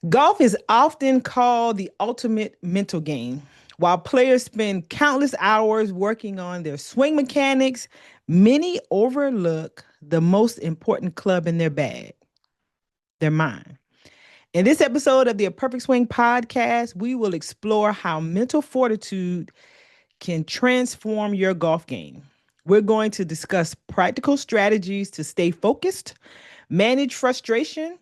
Golf is often called the ultimate mental game. While players spend countless hours working on their swing mechanics, many overlook the most important club in their bag, their mind. In this episode of the A Perfect Swing podcast, we will explore how mental fortitude can transform your golf game. We're going to discuss practical strategies to stay focused, manage frustration,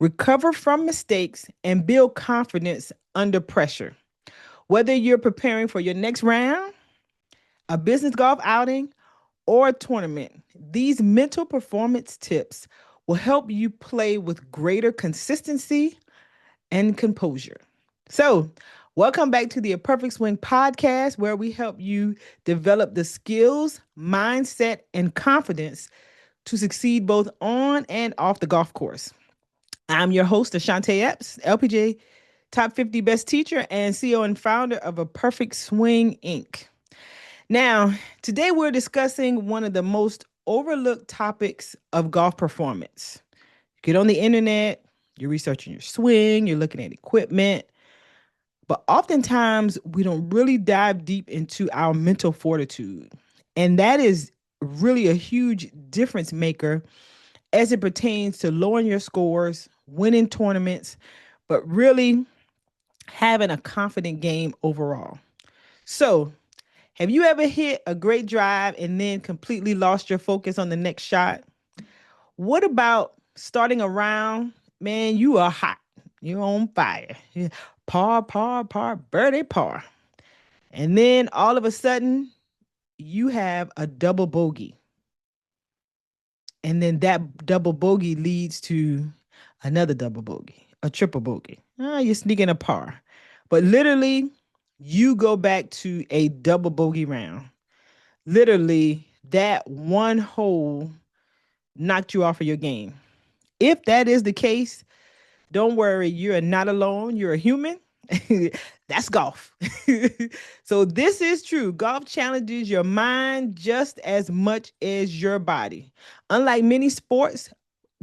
recover from mistakes, and build confidence under pressure. Whether you're preparing for your next round, a business golf outing, or a tournament, these mental performance tips will help you play with greater consistency and composure. So, welcome back to the A Perfect Swing podcast, where we help you develop the skills, mindset, and confidence to succeed both on and off the golf course. I'm your host, Ashante Epps, LPJ Top 50 Best Teacher and CEO and founder of A Perfect Swing, Inc. Now, today we're discussing one of the most overlooked topics of golf performance. You get on the internet, you're researching your swing, you're looking at equipment, but oftentimes we don't really dive deep into our mental fortitude. And that is really a huge difference maker as it pertains to lowering your scores, winning tournaments, but really having a confident game overall. So, have you ever hit a great drive and then completely lost your focus on the next shot? What about starting a round? Man, you are hot. You're on fire. Par, par, par, birdie, par. And then all of a sudden, you have a double bogey. And then that double bogey leads to another double bogey, a triple bogey. You're sneaking a par. But literally, you go back to a double bogey round. Literally, that one hole knocked you off of your game. If that is the case, don't worry, you're not alone. You're a human. That's golf. So this is true. Golf challenges your mind just as much as your body. Unlike many sports,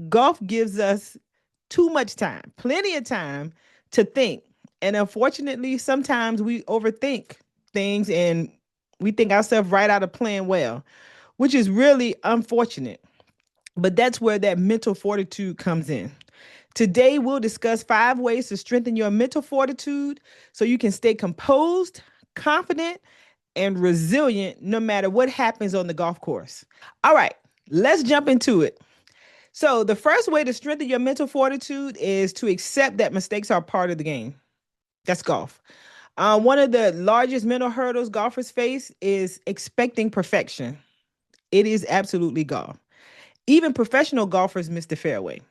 golf gives us too much time, plenty of time to think. And unfortunately, sometimes we overthink things and we think ourselves right out of playing well, which is really unfortunate. But that's where that mental fortitude comes in. Today, we'll discuss 5 ways to strengthen your mental fortitude so you can stay composed, confident, and resilient no matter what happens on the golf course. All right, let's jump into it. So, the first way to strengthen your mental fortitude is to accept that mistakes are part of the game. That's golf. One of the largest mental hurdles golfers face is expecting perfection. It is absolutely golf. Even professional golfers miss the fairway.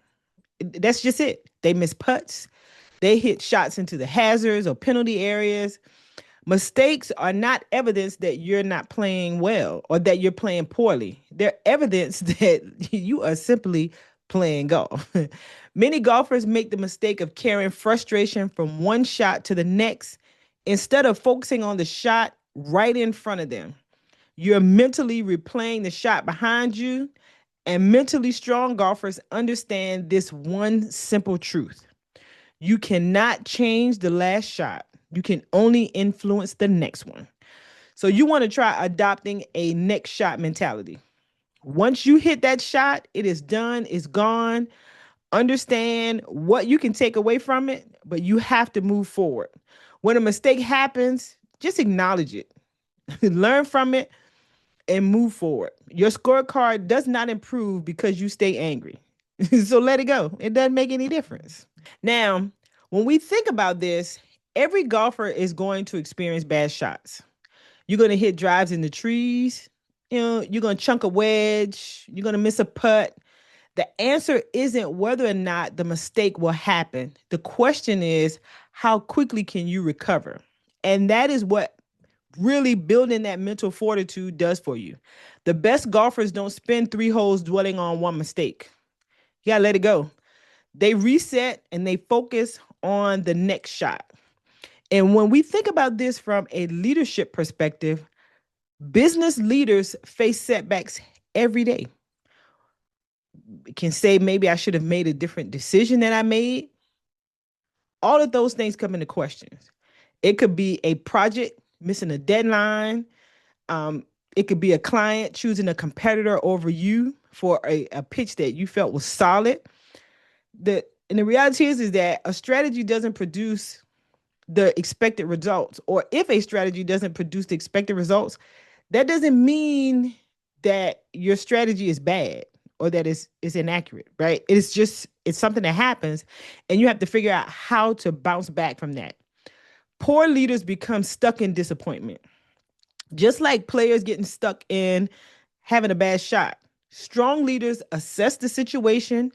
That's just it. They miss putts. They hit shots into the hazards or penalty areas. Mistakes are not evidence that you're not playing well or that you're playing poorly. They're evidence that you are simply playing golf. Many golfers make the mistake of carrying frustration from one shot to the next instead of focusing on the shot right in front of them. You're mentally replaying the shot behind you, and mentally strong golfers understand this one simple truth. You cannot change the last shot. You can only influence the next one. So you want to try adopting a next shot mentality. Once you hit that shot, it is done, it's gone. Understand what you can take away from it, but you have to move forward. When a mistake happens, just acknowledge it. Learn from it and move forward. Your scorecard does not improve because you stay angry. So let it go. It doesn't make any difference. Now, when we think about this, every golfer is going to experience bad shots. You're going to hit drives in the trees. You're going to chunk a wedge. You're going to miss a putt. The answer isn't whether or not the mistake will happen. The question is, how quickly can you recover? And that is what really building that mental fortitude does for you. The best golfers don't spend 3 holes dwelling on one mistake. You gotta let it go. They reset and they focus on the next shot. And when we think about this from a leadership perspective, business leaders face setbacks every day. Can say maybe I should have made a different decision than I made. All of those things come into questions. It could be a project missing a deadline. Um, it could be a client choosing a competitor over you for a pitch that you felt was solid. And the reality is that a strategy doesn't produce the expected results, or if a strategy doesn't produce the expected results, that doesn't mean that your strategy is bad or that it's inaccurate, right? It's something that happens, and you have to figure out how to bounce back from that. Poor leaders become stuck in disappointment, just like players getting stuck in having a bad shot. Strong leaders assess the situation,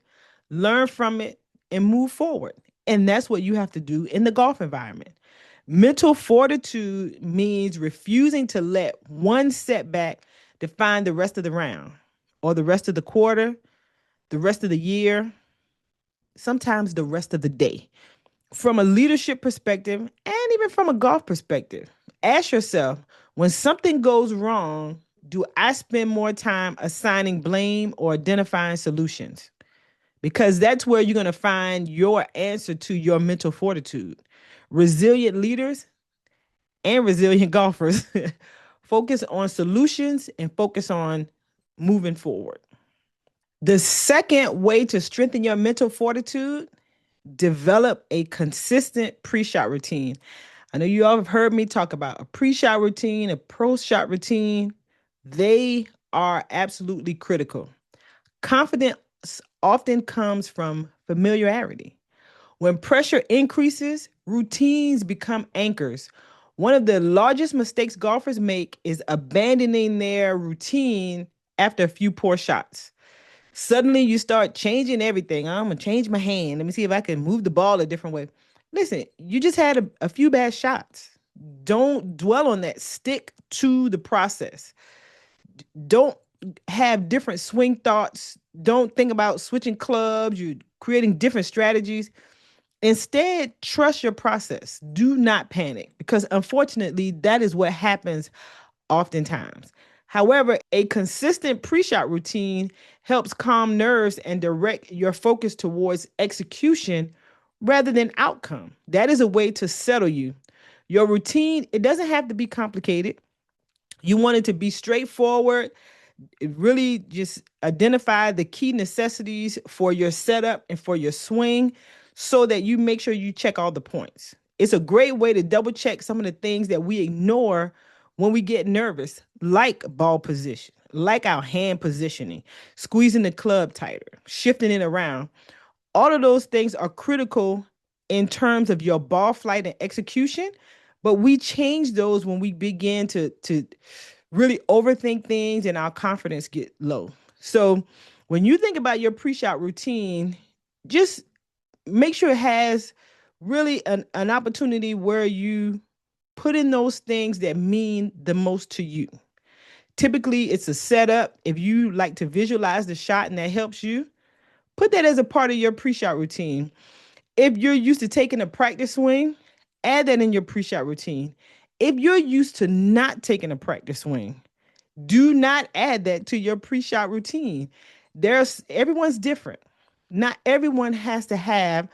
learn from it, and move forward. And that's what you have to do in the golf environment. Mental fortitude means refusing to let one setback define the rest of the round or the rest of the quarter, the rest of the year, sometimes the rest of the day. From a leadership perspective and even from a golf perspective, ask yourself, when something goes wrong, do I spend more time assigning blame or identifying solutions? Because that's where you're going to find your answer to your mental fortitude. Resilient leaders and resilient golfers focus on solutions and focus on moving forward. The second way to strengthen your mental fortitude, develop a consistent pre-shot routine. I know you all have heard me talk about a pre-shot routine, a pro-shot routine. They are absolutely critical. Confidence often comes from familiarity. When pressure increases, routines become anchors. One of the largest mistakes golfers make is abandoning their routine after a few poor shots. Suddenly you start changing everything. I'm going to change my hand. Let me see if I can move the ball a different way. Listen, you just had a few bad shots. Don't dwell on that. Stick to the process. Don't have different swing thoughts. Don't think about switching clubs. You're creating different strategies. Instead, trust your process. Do not panic because unfortunately, that is what happens oftentimes. However, a consistent pre-shot routine helps calm nerves and direct your focus towards execution rather than outcome. That is a way to settle you. Your routine, it doesn't have to be complicated. You want it to be straightforward. Really just identify the key necessities for your setup and for your swing so that you make sure you check all the points. It's a great way to double check some of the things that we ignore when we get nervous, like ball position, like our hand positioning, squeezing the club tighter, shifting it around. All of those things are critical in terms of your ball flight and execution, but we change those when we begin to really overthink things and our confidence get low. So when you think about your pre-shot routine, just make sure it has really an opportunity where you put in those things that mean the most to you. Typically, it's a setup. If you like to visualize the shot and that helps you, put that as a part of your pre-shot routine. If you're used to taking a practice swing, add that in your pre-shot routine. If you're used to not taking a practice swing, do not add that to your pre-shot routine. There's Everyone's different. Not everyone has to have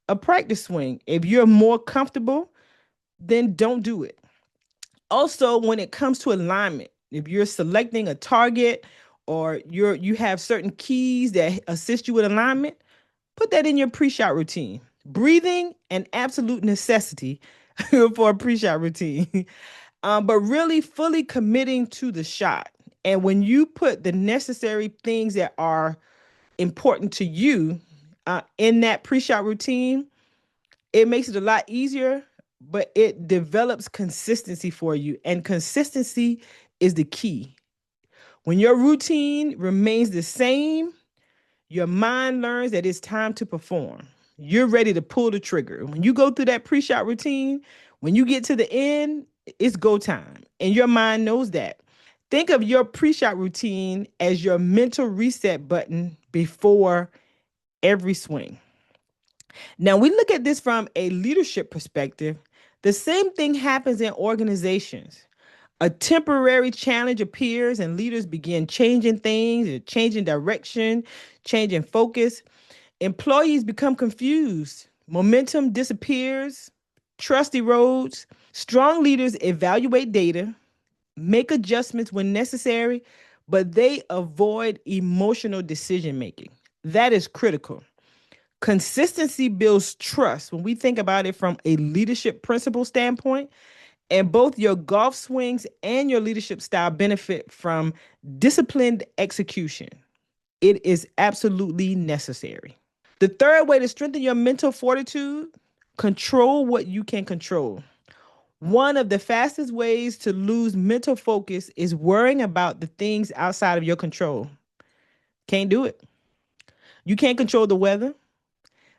a practice swing. If you're more comfortable, then don't do it. Also, when it comes to alignment, if you're selecting a target or you have certain keys that assist you with alignment, put that in your pre-shot routine. Breathing, an absolute necessity for a pre-shot routine. But really fully committing to the shot. And when you put the necessary things that are important to you in that pre-shot routine, it makes it a lot easier, but it develops consistency for you. And consistency is the key. When your routine remains the same, your mind learns that it's time to perform. You're ready to pull the trigger. When you go through that pre-shot routine, when you get to the end, it's go time. And your mind knows that. Think of your pre-shot routine as your mental reset button before every swing. Now, we look at this from a leadership perspective. The same thing happens in organizations. A temporary challenge appears and leaders begin changing things, changing direction, changing focus. Employees become confused Momentum disappears, trust erodes. Strong leaders evaluate data, make adjustments when necessary, but they avoid emotional decision making. That is critical. Consistency builds trust when we think about it from a leadership principle standpoint, and both your golf swings and your leadership style benefit from disciplined execution. It is absolutely necessary. The third way to strengthen your mental fortitude, control what you can control. One of the fastest ways to lose mental focus is worrying about the things outside of your control. Can't do it. You can't control the weather.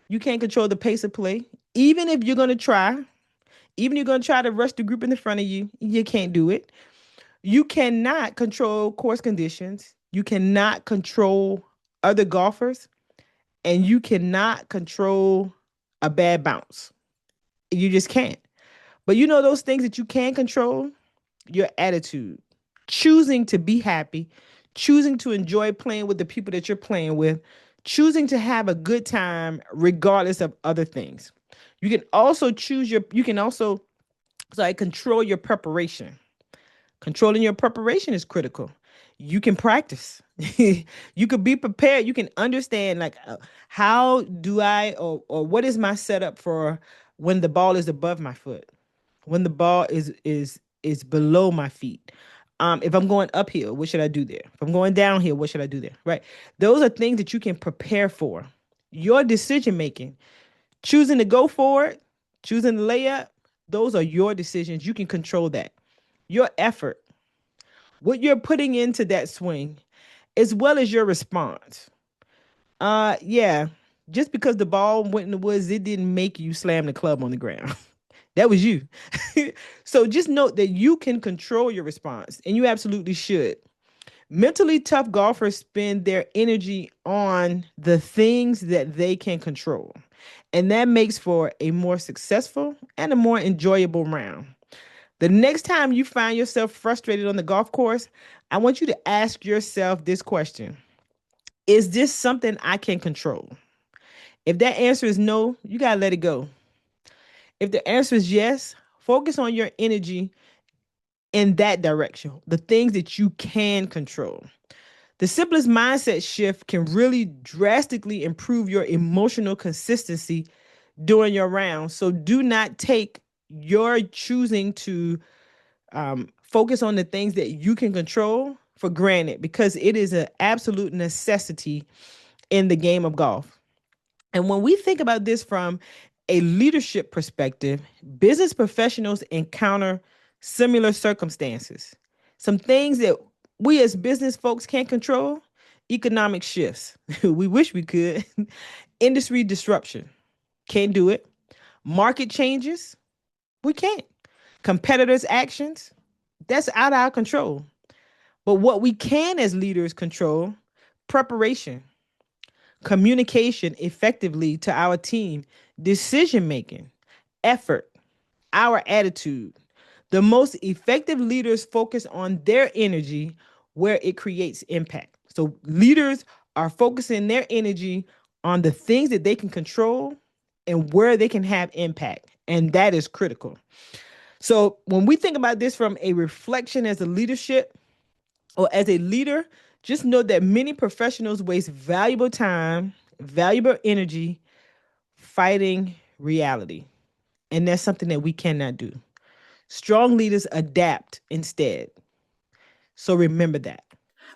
You can't control the pace of play. Even if you're going to try, even if you're going to try to rush the group in the front of you, you can't do it. You cannot control course conditions. You cannot control other golfers, and you cannot control a bad bounce. You just can't. But you know those things that you can control? Your attitude, choosing to be happy, choosing to enjoy playing with the people that you're playing with, choosing to have a good time regardless of other things. You can also control your preparation. Controlling your preparation is critical. You can practice. You could be prepared. You can understand like how do I or what is my setup for when the ball is above my foot, when the ball is below my feet. If I'm going uphill, what should I do there? If I'm going downhill, what should I do there? Right. Those are things that you can prepare for. Your decision making, choosing to go for it, choosing to lay up, those are your decisions. You can control that. Your effort, what you're putting into that swing, as well as your response. Yeah. Just because the ball went in the woods, it didn't make you slam the club on the ground. That was you. So just note that you can control your response, and you absolutely should. Mentally tough golfers spend their energy on the things that they can control. And that makes for a more successful and a more enjoyable round. The next time you find yourself frustrated on the golf course, I want you to ask yourself this question: is this something I can control? If that answer is no, you got to let it go. If the answer is yes, focus on your energy in that direction, the things that you can control. The simplest mindset shift can really drastically improve your emotional consistency during your round. So do not take your choosing to focus on the things that you can control for granted, because it is an absolute necessity in the game of golf. And when we think about this from a leadership perspective, business professionals encounter similar circumstances. Some things that we as business folks can't control: economic shifts. We wish we could. Industry disruption. Can't do it. Market changes. We can't. Competitors' actions. That's out of our control. But what we can as leaders control: preparation, communication effectively to our team, decision making, effort, our attitude. The most effective leaders focus on their energy where it creates impact. So leaders are focusing their energy on the things that they can control and where they can have impact. And that is critical. So when we think about this from a reflection as a leadership or as a leader, just know that many professionals waste valuable time, valuable energy fighting reality. And that's something that we cannot do. Strong leaders adapt instead. So remember that.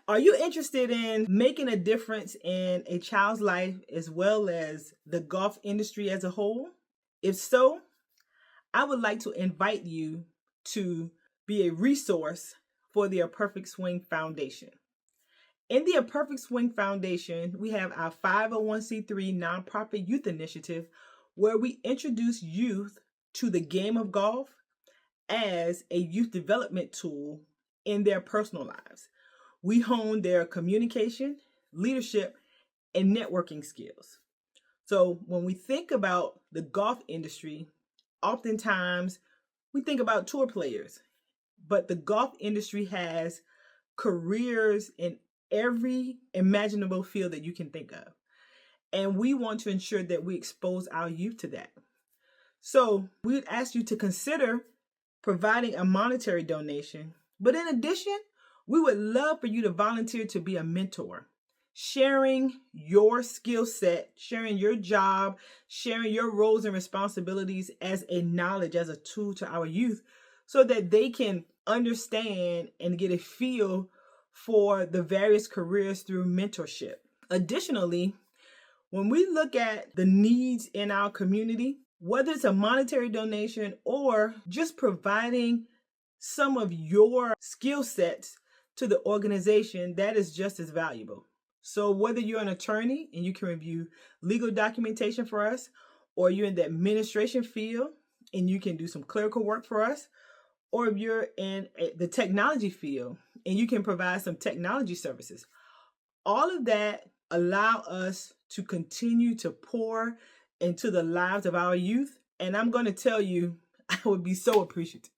Are you interested in making a difference in a child's life as well as the golf industry as a whole? If so, I would like to invite you to be a resource for the A Perfect Swing Foundation. In the A Perfect Swing Foundation, we have our 501c3 nonprofit youth initiative where we introduce youth to the game of golf as a youth development tool in their personal lives. We hone their communication, leadership, and networking skills. So when we think about the golf industry, oftentimes we think about tour players, but the golf industry has careers in every imaginable field that you can think of. And we want to ensure that we expose our youth to that. So we would ask you to consider providing a monetary donation. But in addition, we would love for you to volunteer to be a mentor, sharing your skill set, sharing your job, sharing your roles and responsibilities as a knowledge, as a tool to our youth, so that they can understand and get a feel for the various careers through mentorship. Additionally, when we look at the needs in our community, whether it's a monetary donation or just providing some of your skill sets to the organization, that is just as valuable. So whether you're an attorney and you can review legal documentation for us, or you're in the administration field and you can do some clerical work for us, or if you're in the technology field and you can provide some technology services, all of that allow us to continue to pour into the lives of our youth. And I'm going to tell you, I would be so appreciative.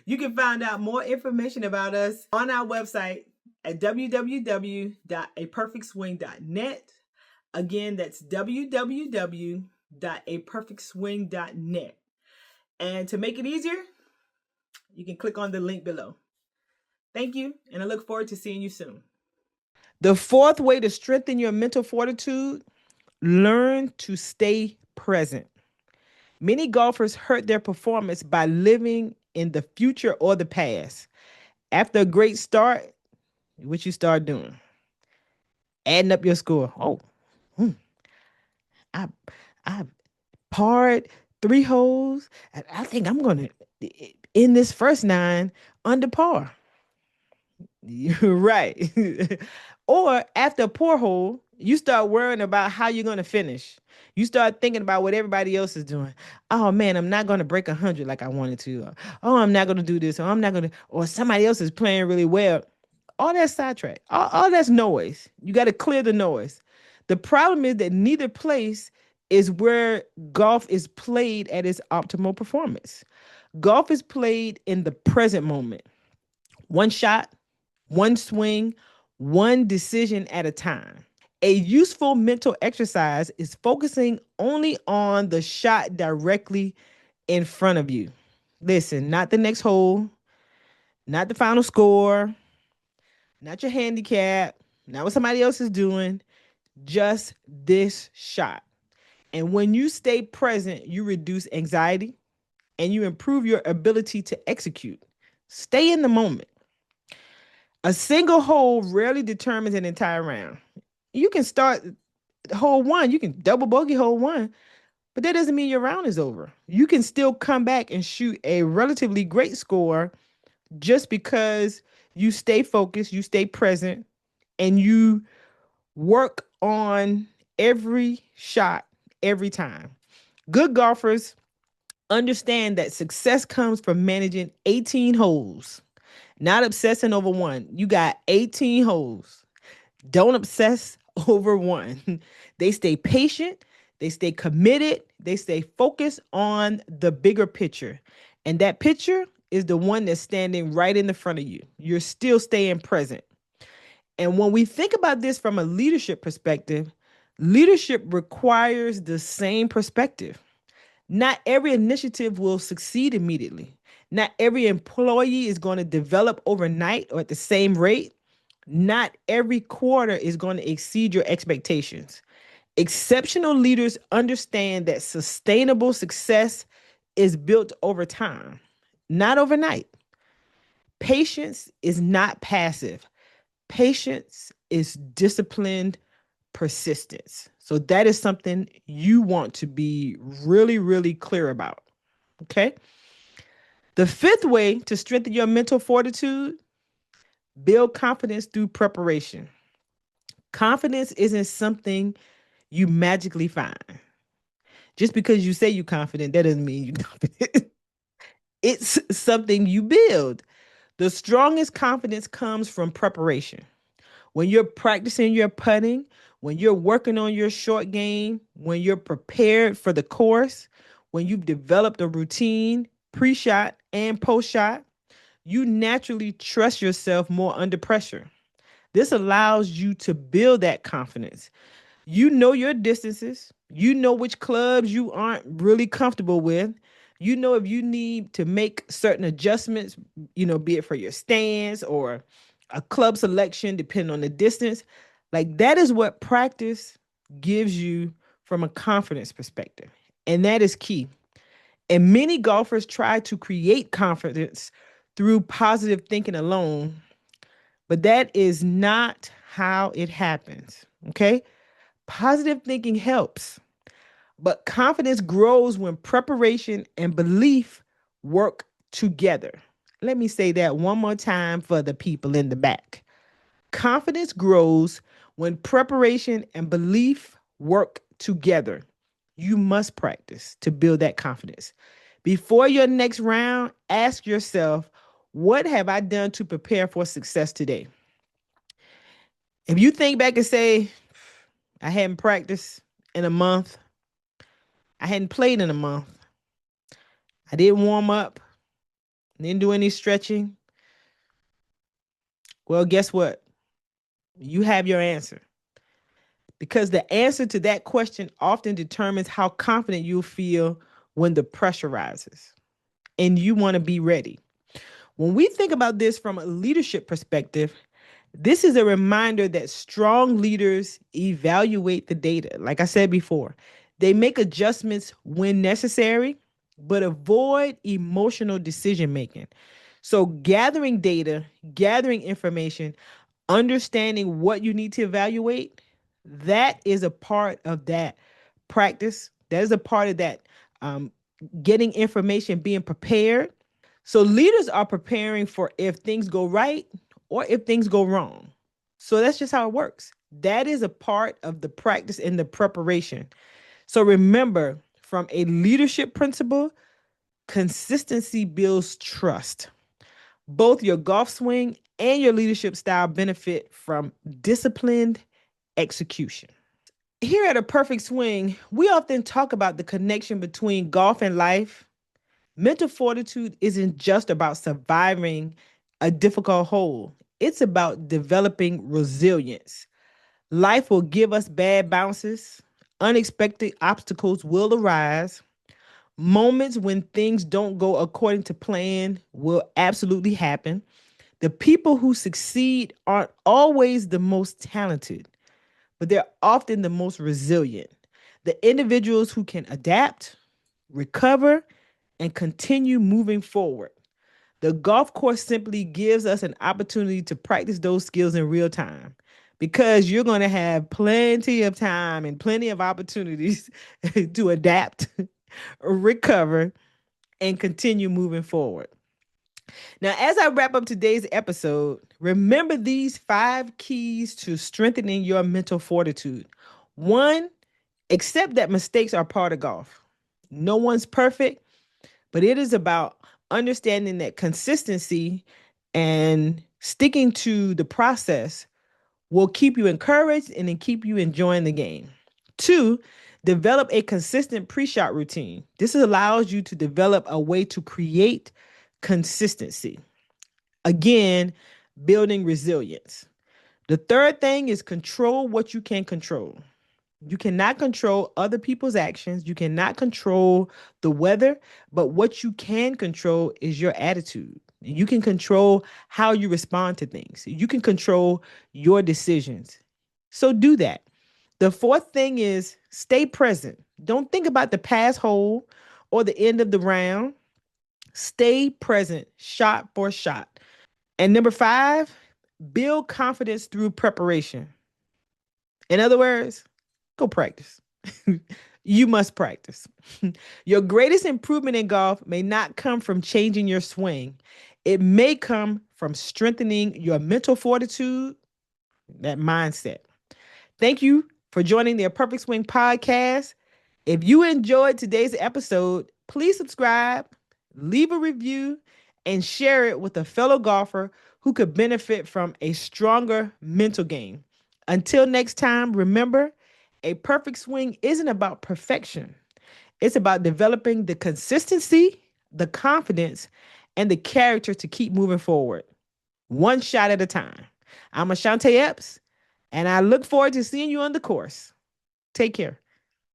You can find out more information about us on our website at www.aperfectswing.net. Again, that's www.aperfectswing.net. And to make it easier, you can click on the link below. Thank you, and I look forward to seeing you soon. The fourth way to strengthen your mental fortitude: learn to stay present. Many golfers hurt their performance by living in the future or the past. After a great start, what you start doing? Adding up your score. Oh, I I parred 3 holes. I think I'm gonna end this first 9 under par. You're right. Or after a poor hole, you start worrying about how you're going to finish. You start thinking about what everybody else is doing. Oh man, I'm not going to break 100 like I wanted to. Oh, I'm not going to do this. Or I'm not going to, or somebody else is playing really well. All that's sidetrack. All that's noise. You got to clear the noise. The problem is that neither place is where golf is played at its optimal performance. Golf is played in the present moment. One shot, one swing, one decision at a time. A useful mental exercise is focusing only on the shot directly in front of you. Listen, not the next hole, not the final score, not your handicap, not what somebody else is doing, just this shot. And when you stay present, you reduce anxiety and you improve your ability to execute. Stay in the moment. A single hole rarely determines an entire round. You can start hole one, you can double bogey hole one, but that doesn't mean your round is over. You can still come back and shoot a relatively great score just because you stay focused, you stay present, and you work on every shot every time. Good golfers understand that success comes from managing 18 holes, not obsessing over one. You got 18 holes. Don't obsess over one. They stay patient, they stay committed, they stay focused on the bigger picture. And that picture is the one that's standing right in the front of you. You're still staying present. And when we think about this from a leadership perspective, leadership requires the same perspective. Not every initiative will succeed immediately. Not every employee is going to develop overnight or at the same rate. Not every quarter is going to exceed your expectations. Exceptional leaders understand that sustainable success is built over time, not overnight. Patience is not passive. Patience is disciplined persistence. So that is something you want to be really, really clear about. Okay. The fifth way to strengthen your mental fortitude: build confidence through preparation. Confidence isn't something you magically find. Just because you say you're confident, that doesn't mean you're confident. It's something you build. The strongest confidence comes from preparation. When you're practicing your putting, when you're working on your short game, when you're prepared for the course, when you've developed a routine, pre-shot and post-shot, you naturally trust yourself more under pressure. This allows you to build that confidence. You know your distances. You know which clubs you aren't really comfortable with. You know if you need to make certain adjustments, be it for your stance or a club selection, depending on the distance. Like that is what practice gives you from a confidence perspective. And that is key. And many golfers try to create confidence through positive thinking alone, but that is not how it happens. Okay. Positive thinking helps, but confidence grows when preparation and belief work together. Let me say that one more time for the people in the back. Confidence grows when preparation and belief work together. You must practice to build that confidence. Before your next round, ask yourself, what have I done to prepare for success today? If you think back and say, I hadn't practiced in a month, I hadn't played in a month, I didn't warm up, didn't do any stretching, well, guess what? You have your answer. Because the answer to that question often determines how confident you'll feel when the pressure rises. And you want to be ready. When we think about this from a leadership perspective, this is a reminder that strong leaders evaluate the data. Like I said before, they make adjustments when necessary, but avoid emotional decision making. So, gathering data, gathering information, understanding what you need to evaluate, that is a part of that practice. That is a part of that um, getting information, being prepared. So leaders are preparing for if things go right or if things go wrong. So that's just how it works. That is a part of the practice and the preparation. So remember, from a leadership principle, consistency builds trust. Both your golf swing and your leadership style benefit from disciplined execution. Here at A Perfect Swing, we often talk about the connection between golf and life. Mental fortitude isn't just about surviving a difficult hole, it's about developing resilience. Life will give us bad bounces, unexpected obstacles will arise. Moments when things don't go according to plan will absolutely happen. The people who succeed aren't always the most talented, but they're often the most resilient. The individuals who can adapt, recover, and continue moving forward. The golf course simply gives us an opportunity to practice those skills in real time because you're going to have plenty of time and plenty of opportunities to adapt, recover, and continue moving forward. Now, as I wrap up today's episode, remember these 5 keys to strengthening your mental fortitude. One, accept that mistakes are part of golf. No one's perfect, but it is about understanding that consistency and sticking to the process will keep you encouraged and then keep you enjoying the game. 2, develop a consistent pre-shot routine. This allows you to develop a way to create consistency. Again, building resilience. The third thing is control what you can control. You cannot control other people's actions. You cannot control the weather, but what you can control is your attitude. You can control how you respond to things. You can control your decisions. So do that. The fourth thing is stay present. Don't think about the past hole or the end of the round. Stay present, shot for shot. And number 5, build confidence through preparation. In other words, go practice. You must practice. Your greatest improvement in golf may not come from changing your swing. It may come from strengthening your mental fortitude, that mindset. Thank you for joining the Perfect Swing podcast. If you enjoyed today's episode, please subscribe, leave a review, and share it with a fellow golfer who could benefit from a stronger mental game. Until next time, remember, a perfect swing isn't about perfection. It's about developing the consistency, the confidence, and the character to keep moving forward, one shot at a time. I'm Ashante Epps, and I look forward to seeing you on the course. Take care.